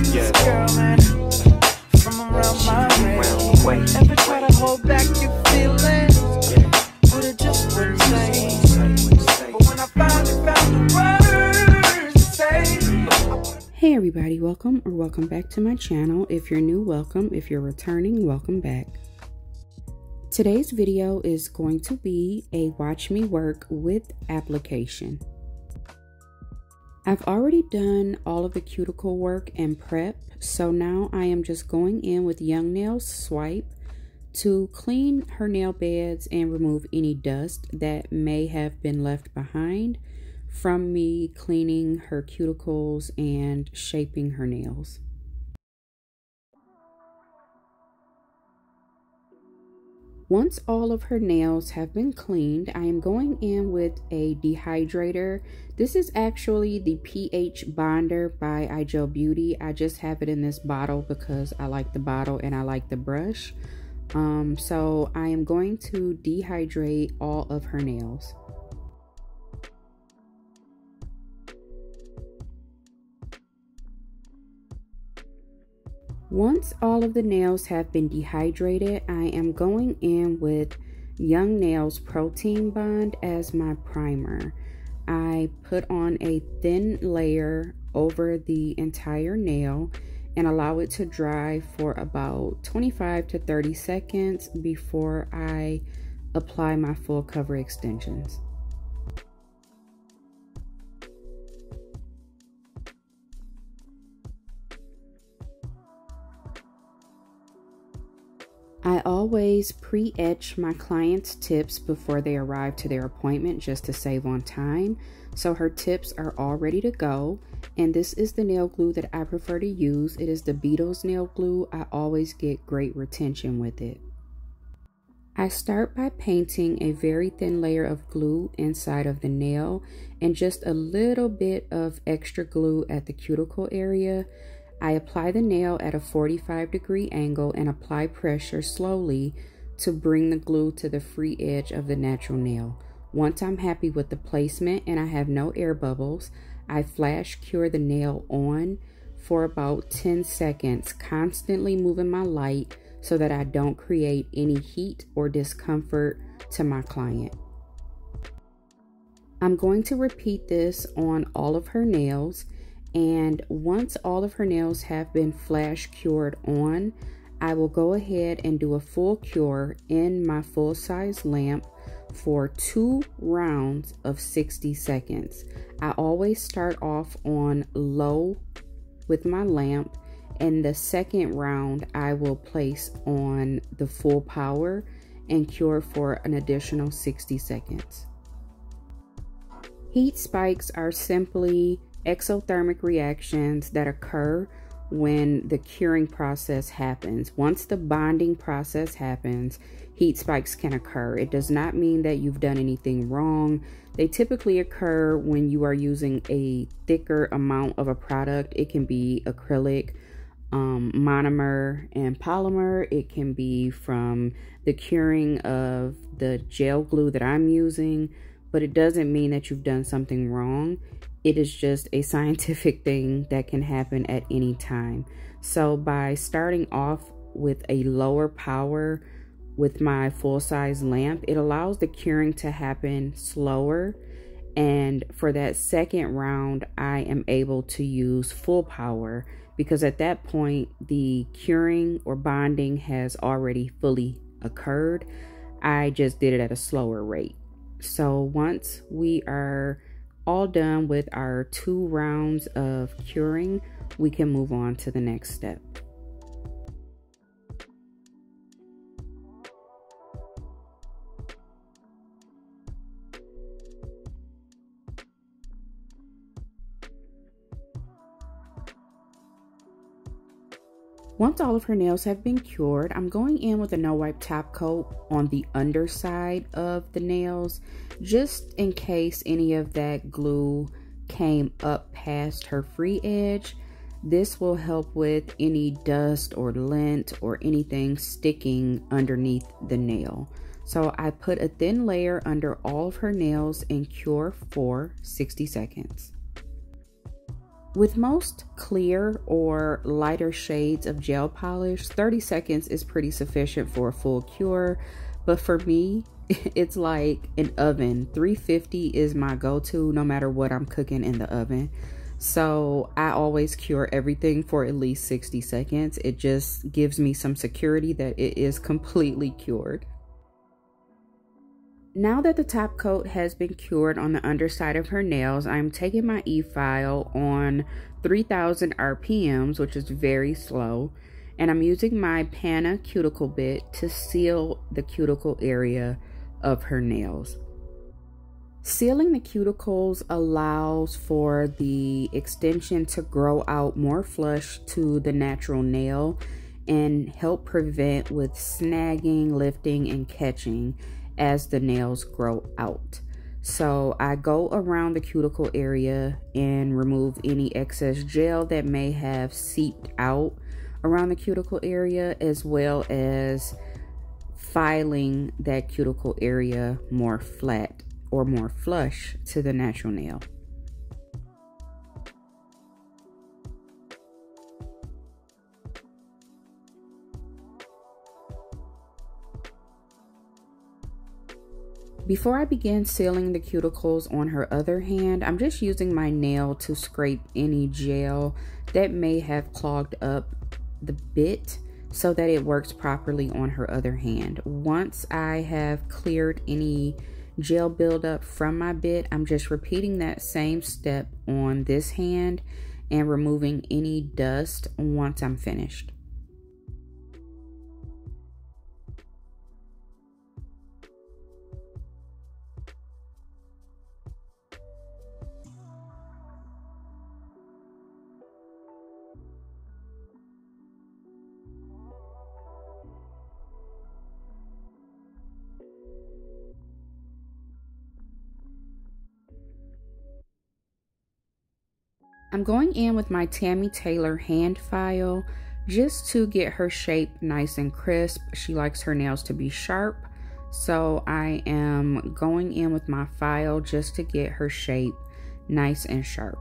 Yeah. Girl, man, from around my way. Ever try to hold back your feelings? But it just wouldn't say. But when I finally found the words to say. Hey everybody, welcome back to my channel. If you're new, welcome. If you're returning, welcome back. Today's video is going to be a watch me work with application. I've already done all of the cuticle work and prep, so now I am just going in with Young Nails Swipe to clean her nail beds and remove any dust that may have been left behind from me cleaning her cuticles and shaping her nails. Once all of her nails have been cleaned, I am going in with a dehydrator. This is actually the pH Bonder by iGel Beauty. I just have it in this bottle because I like the bottle and I like the brush. So I am going to dehydrate all of her nails. Once all of the nails have been dehydrated, I am going in with Young Nails Protein Bond as my primer. I put on a thin layer over the entire nail and allow it to dry for about 25 to 30 seconds before I apply my full cover extensions. I always pre-etch my clients' tips before they arrive to their appointment just to save on time. So her tips are all ready to go. And this is the nail glue that I prefer to use. It is the Beetles nail glue. I always get great retention with it. I start by painting a very thin layer of glue inside of the nail and just a little bit of extra glue at the cuticle area. I apply the nail at a 45-degree angle and apply pressure slowly to bring the glue to the free edge of the natural nail. Once I'm happy with the placement and I have no air bubbles, I flash cure the nail on for about 10 seconds, constantly moving my light so that I don't create any heat or discomfort to my client. I'm going to repeat this on all of her nails. And once all of her nails have been flash cured on, I will go ahead and do a full cure in my full-size lamp for 2 rounds of 60 seconds. I always start off on low with my lamp, and the second round I will place on the full power and cure for an additional 60 seconds. Heat spikes are simply exothermic reactions that occur when the curing process happens. Once the bonding process happens, heat spikes can occur. It does not mean that you've done anything wrong. They typically occur when you are using a thicker amount of a product. It can be acrylic, monomer, and polymer. It can be from the curing of the gel glue that I'm using, but it doesn't mean that you've done something wrong. It is just a scientific thing that can happen at any time. So by starting off with a lower power with my full-size lamp, it allows the curing to happen slower. And for that second round, I am able to use full power because at that point, the curing or bonding has already fully occurred. I just did it at a slower rate. So once we are all done with our 2 rounds of curing, we can move on to the next step. Once all of her nails have been cured, I'm going in with a no wipe top coat on the underside of the nails, just in case any of that glue came up past her free edge. This will help with any dust or lint or anything sticking underneath the nail. So I put a thin layer under all of her nails and cure for 60 seconds. With most clear or lighter shades of gel polish, 30 seconds is pretty sufficient for a full cure. But for me, it's like an oven. 350 is my go-to no matter what I'm cooking in the oven. So I always cure everything for at least 60 seconds. It just gives me some security that it is completely cured. Now that the top coat has been cured on the underside of her nails, I'm taking my e-file on 3000 RPMs, which is very slow, and I'm using my Panna cuticle bit to seal the cuticle area of her nails. Sealing the cuticles allows for the extension to grow out more flush to the natural nail and help prevent with snagging, lifting, and catching as the nails grow out. So I go around the cuticle area and remove any excess gel that may have seeped out around the cuticle area, as well as filing that cuticle area more flat or more flush to the natural nail. Before I begin sealing the cuticles on her other hand, I'm just using my nail to scrape any gel that may have clogged up the bit so that it works properly on her other hand. Once I have cleared any gel buildup from my bit, I'm just repeating that same step on this hand and removing any dust once I'm finished. I'm going in with my Tammy Taylor hand file just to get her shape nice and crisp. She likes her nails to be sharp, so I am going in with my file just to get her shape nice and sharp.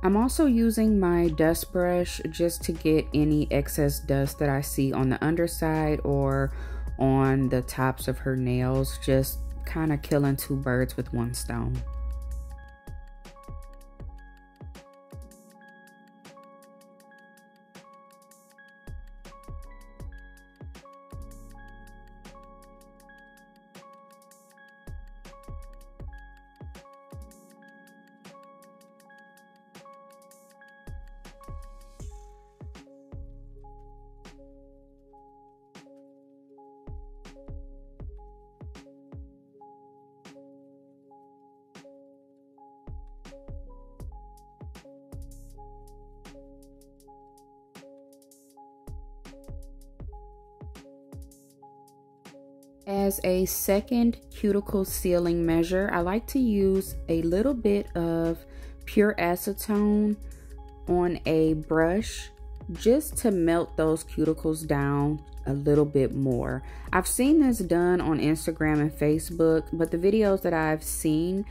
I'm also using my dust brush just to get any excess dust that I see on the underside or on the tops of her nails, just kind of killing two birds with one stone. As a second cuticle sealing measure, I like to use a little bit of pure acetone on a brush just to melt those cuticles down a little bit more. I've seen this done on Instagram and Facebook, but the videos that I've seen,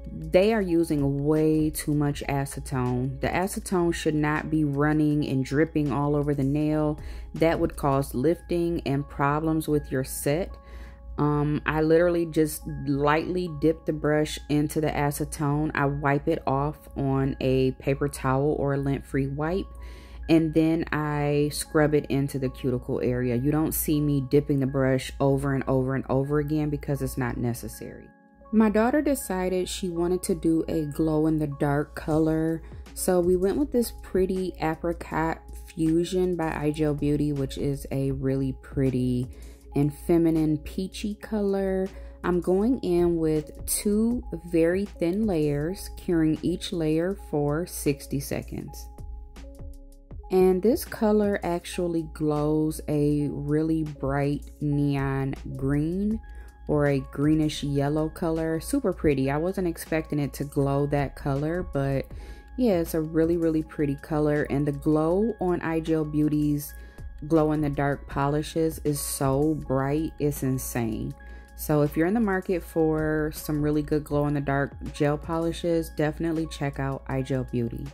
they are using way too much acetone. The acetone should not be running and dripping all over the nail. That would cause lifting and problems with your set. I literally just lightly dip the brush into the acetone. I wipe it off on a paper towel or a lint-free wipe, and then I scrub it into the cuticle area. You don't see me dipping the brush over and over and over again because it's not necessary. My daughter decided she wanted to do a glow-in-the-dark color, so we went with this pretty Apricot Fusion by Igel Beauty, which is a really pretty and feminine peachy color. I'm going in with 2 very thin layers, curing each layer for 60 seconds. And this color actually glows a really bright neon green or a greenish yellow color. Super pretty. I wasn't expecting it to glow that color, but yeah, it's a really pretty color. And the glow on iGel Beauty's glow in the dark polishes is so bright, it's insane. So if you're in the market for some really good glow in the dark gel polishes, definitely check out iGel Beauty.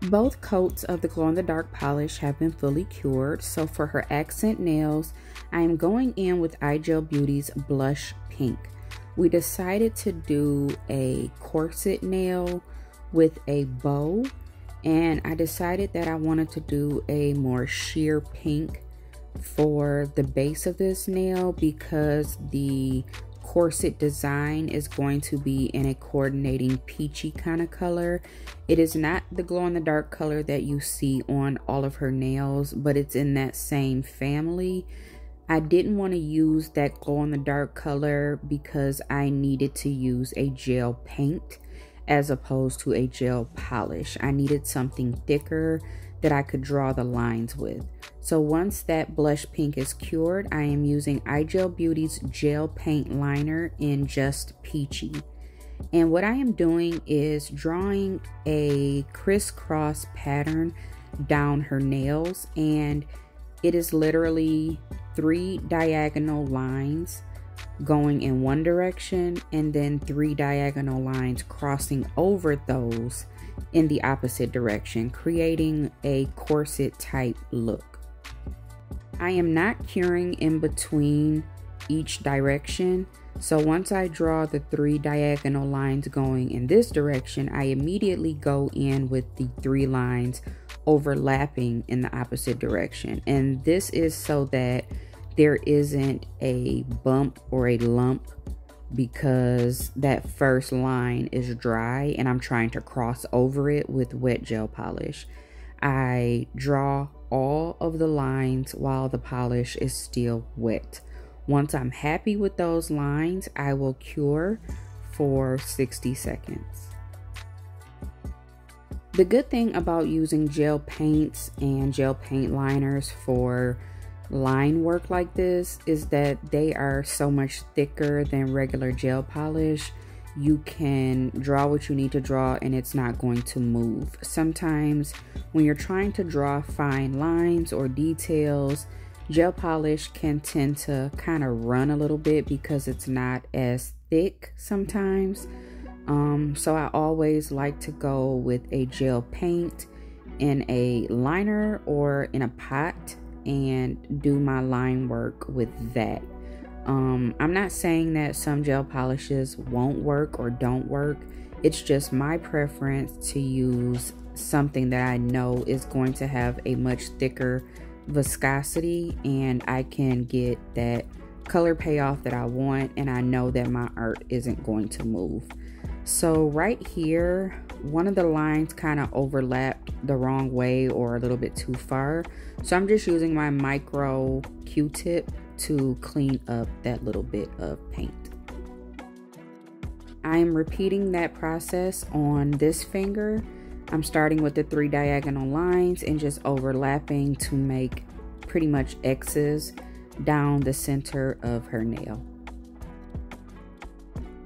Both coats of the glow-in-the-dark polish have been fully cured, so for her accent nails, I am going in with iGel Beauty's Blush Pink. We decided to do a corset nail with a bow, and I decided that I wanted to do a more sheer pink for the base of this nail because the corset design is going to be in a coordinating peachy kind of color. It is not the glow-in-the-dark color that you see on all of her nails, but it's in that same family. I didn't want to use that glow-in-the-dark color because I needed to use a gel paint as opposed to a gel polish. I needed something thicker that I could draw the lines with. So once that blush pink is cured, I am using iGel Beauty's gel paint liner in Just Peachy. And what I am doing is drawing a crisscross pattern down her nails, and it is literally 3 diagonal lines going in one direction and then 3 diagonal lines crossing over those in the opposite direction, creating a corset type look. I am not curing in between each direction, so once I draw the 3 diagonal lines going in this direction, I immediately go in with the 3 lines overlapping in the opposite direction. And this is so that there isn't a bump or a lump because that first line is dry and I'm trying to cross over it with wet gel polish. I draw all of the lines while the polish is still wet. Once I'm happy with those lines, I will cure for 60 seconds. The good thing about using gel paints and gel paint liners for line work like this is that they are so much thicker than regular gel polish. You can draw what you need to draw and it's not going to move. Sometimes when you're trying to draw fine lines or details, gel polish can tend to kind of run a little bit because it's not as thick sometimes. So I always like to go with a gel paint in a liner or in a pot and do my line work with that. I'm not saying that some gel polishes won't work or don't work. It's just my preference to use something that I know is going to have a much thicker viscosity and I can get that color payoff that I want, and I know that my art isn't going to move. So right here, one of the lines kind of overlapped the wrong way or a little bit too far. So I'm just using my micro Q-tip to clean up that little bit of paint. I'm repeating that process on this finger. I'm starting with the 3 diagonal lines and just overlapping to make pretty much X's down the center of her nail.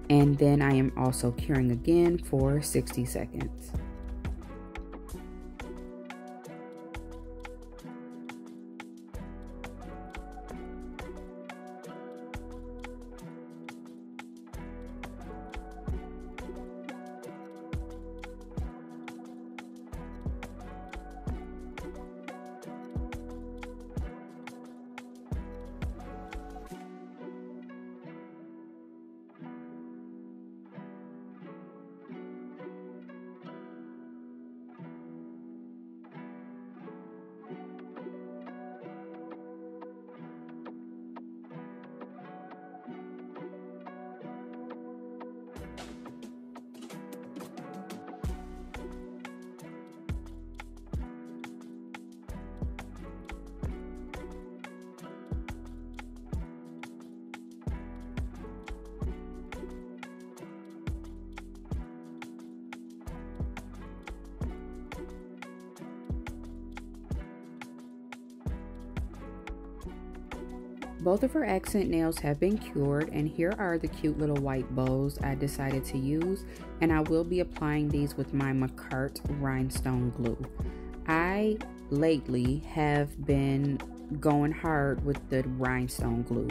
And then I am also curing again for 60 seconds. Both of her accent nails have been cured, and here are the cute little white bows I decided to use, and I will be applying these with my Macart rhinestone glue. I lately have been going hard with the rhinestone glue.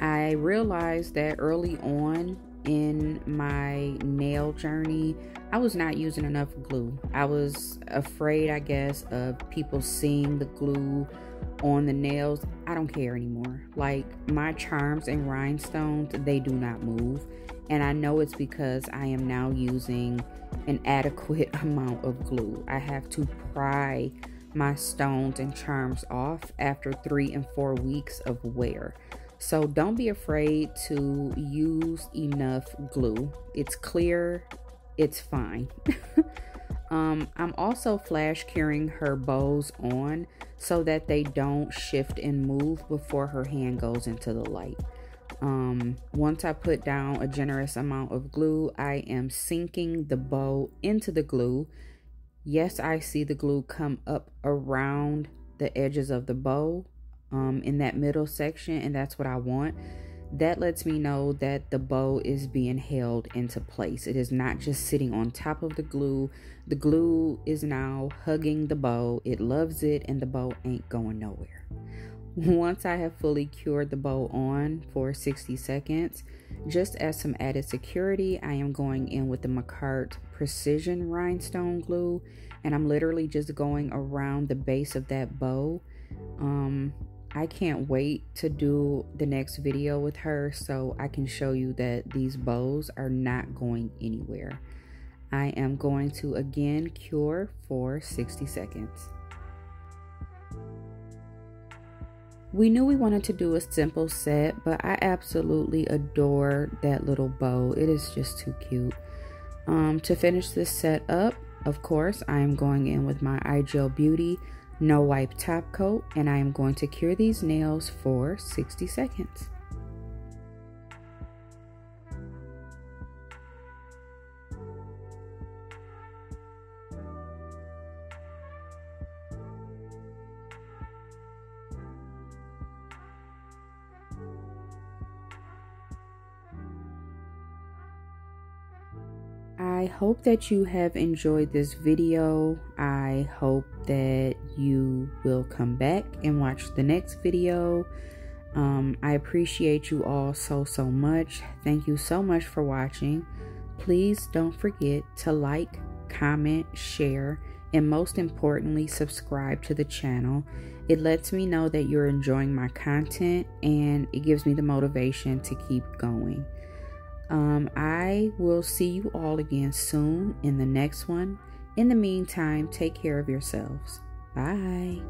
I realized that early on in my nail journey, I was not using enough glue. I was afraid, I guess, of people seeing the glue on the nails. I don't care anymore. Like, my charms and rhinestones, they do not move, and I know it's because I am now using an adequate amount of glue. I have to pry my stones and charms off after 3 and 4 weeks of wear. So don't be afraid to use enough glue. It's clear, it's fine. I'm also flash curing her bows on so that they don't shift and move before her hand goes into the light. Once I put down a generous amount of glue, I am sinking the bow into the glue. Yes, I see the glue come up around the edges of the bow in that middle section, and that's what I want. That lets me know that the bow is being held into place. It is not just sitting on top of the glue. The glue is now hugging the bow. It loves it, and the bow ain't going nowhere. Once I have fully cured the bow on for 60 seconds, just as some added security, I am going in with the Macart Precision Rhinestone Glue, and I'm literally just going around the base of that bow. I can't wait to do the next video with her so I can show you that these bows are not going anywhere. I am going to again cure for 60 seconds. We knew we wanted to do a simple set, but I absolutely adore that little bow. It is just too cute. To finish this set up, of course, I am going in with my iGel Beauty No Wipe Top Coat, and I am going to cure these nails for 60 seconds. I hope that you have enjoyed this video. I hope that you will come back and watch the next video. I appreciate you all so much. Thank you so much for watching. Please don't forget to like, comment, share, and most importantly, subscribe to the channel. It lets me know that you're enjoying my content, and it gives me the motivation to keep going. I will see you all again soon in the next one. In the meantime, take care of yourselves. Bye.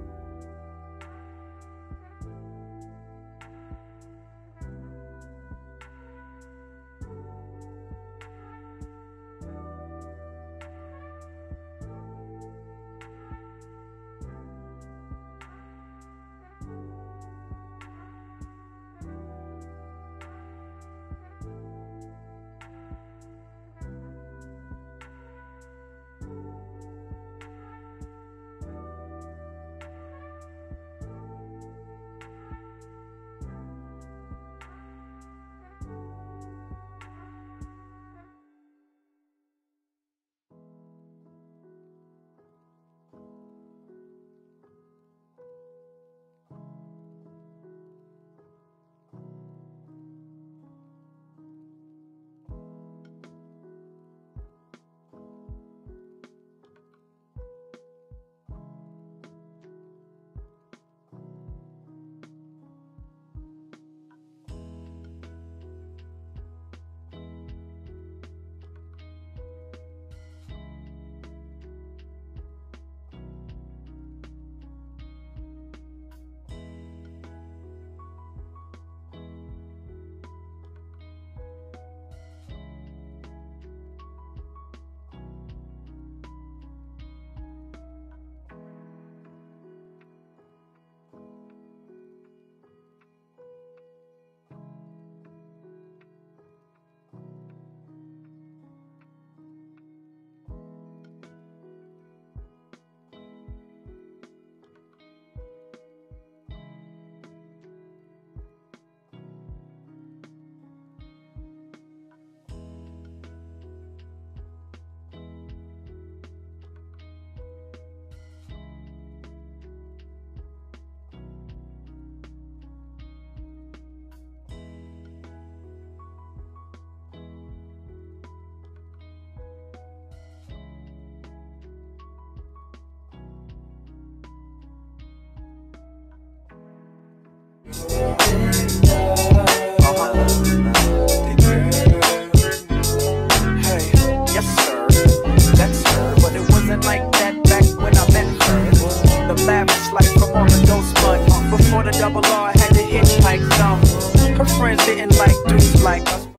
Before the double R, I had to hitchhike some. Her friends didn't like dudes like us.